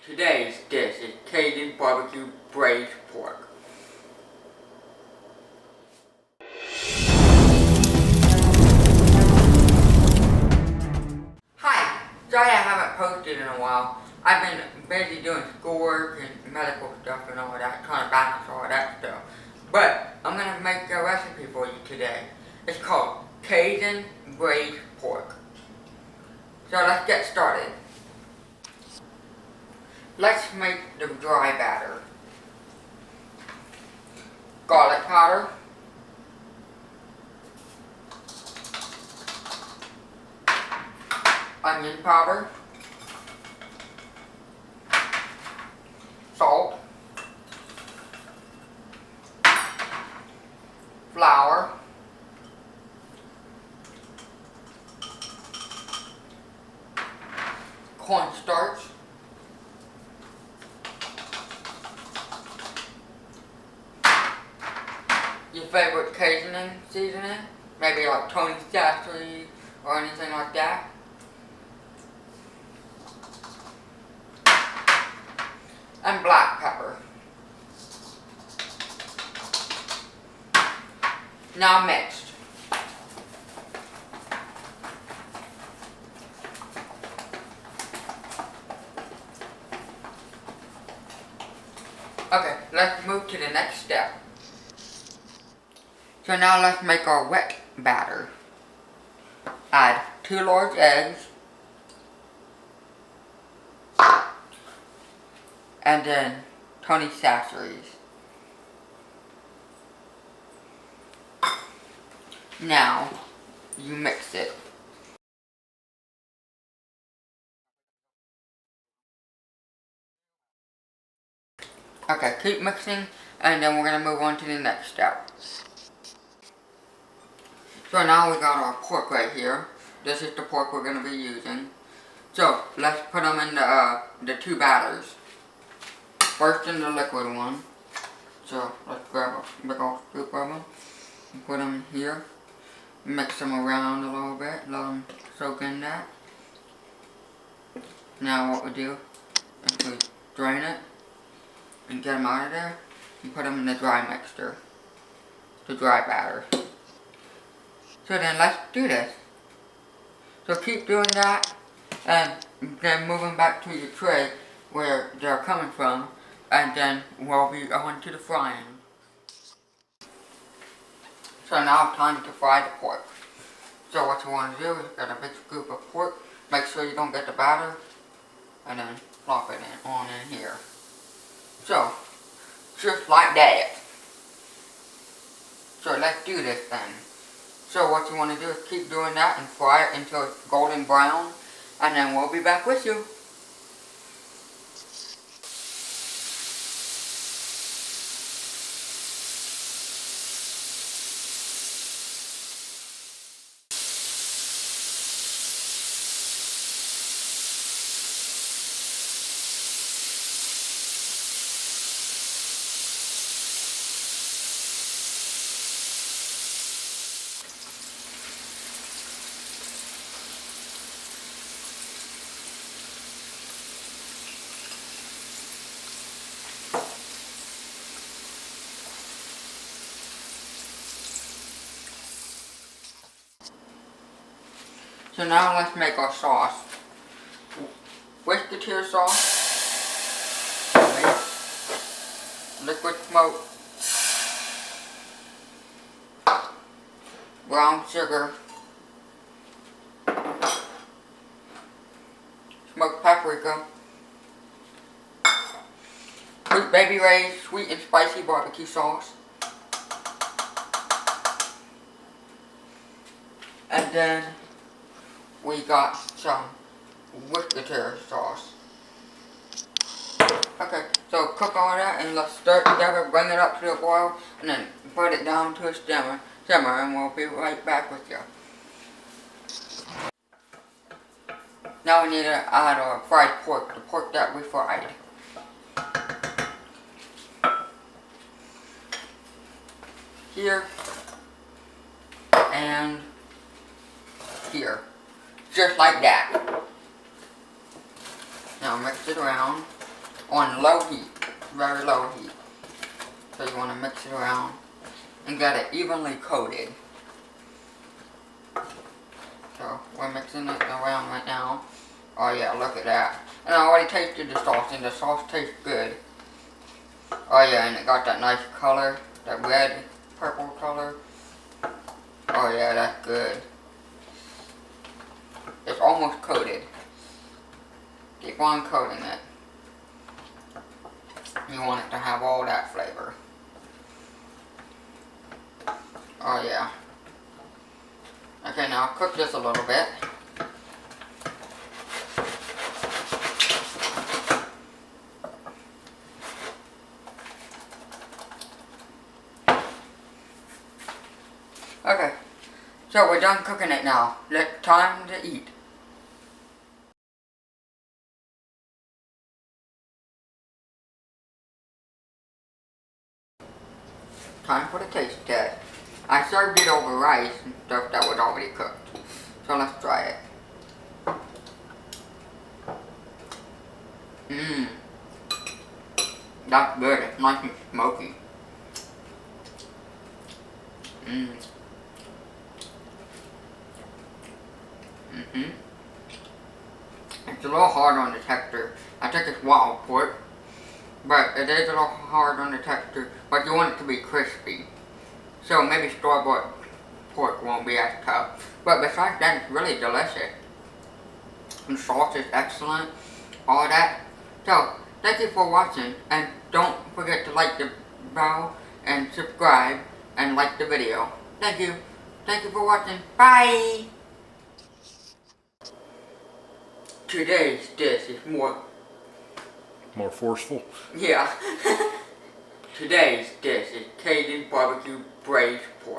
Today's dish is Cajun BBQ Braised pork. Hi! Sorry I haven't posted in a while. I've been busy doing schoolwork and medical stuff and all that, trying to balance all that stuff. But I'm going to make a recipe for you today. It's called Cajun Braised pork. So let's get started. Let's make the dry batter. Garlic powder, onion powder, salt, flour, cornstarch, your favorite seasoning, maybe like Tony Chachere or anything like that. And black pepper. Now mixed. Okay, let's move to the next step. So now let's make our wet batter. Add 2 large eggs. And then Tony Chachere's. Now, you mix it. Okay, keep mixing, and then we're going to move on to the next step. So now we got our pork right here. This is the pork we're going to be using. So, let's put them in the 2 batters. First in the liquid one. So, let's grab a big old scoop of them. And put them in here. Mix them around a little bit. Let them soak in that. Now what we do is we drain it. And get them out of there. And put them in the dry mixture. The dry batter. So then let's do this. So keep doing that. And then moving back to your tray where they're coming from. And then we'll be on to the frying. So now time to fry the pork. So what you want to do is get a big scoop of pork. Make sure you don't get the batter. And then plop it on in here. So, just like that. So let's do this then. So what you want to do is keep doing that and fry it until it's golden brown. And then we'll be back with you. So now let's make our sauce. Worcestershire sauce, liquid smoke, brown sugar, smoked paprika, Baby Ray's sweet and spicy barbecue sauce, and then we got some Worcestershire sauce. Okay, so cook all that and let's stir it together, bring it up to a boil, and then put it down to a simmer, and we'll be right back with you. Now we need to add our fried pork, the pork that we fried. Here, and here. Just like that. Now mix it around. on low heat, very low heat. So you want to mix it around and get it evenly coated. So we're mixing it around right now. Oh yeah, look at that. And I already tasted the sauce and the sauce tastes good. Oh yeah, and it got that nice color, that red, purple color. Oh yeah, that's good. It's almost coated. Keep on coating it. You want it to have all that flavor. Oh yeah. Okay, now cook this a little bit. Okay, so we're done cooking it now. Time to eat. Time for the taste test. I served it over rice and stuff that was already cooked. So let's try it. Mmm. That's good. It's nice and smoky. Mmm. Mm-hmm. It's a little hard on the texture. I think it's wild pork. But it is a little hard on the texture. But you want it to be crispy. So maybe store-bought pork won't be as tough. But besides that, it's really delicious. The sauce is excellent. All that. So, thank you for watching. And don't forget to like the bell and subscribe and like the video. Thank you. Thank you for watching. Bye! Today's dish is more forceful. Yeah. Today's dish is Cajun BBQ Braised pork.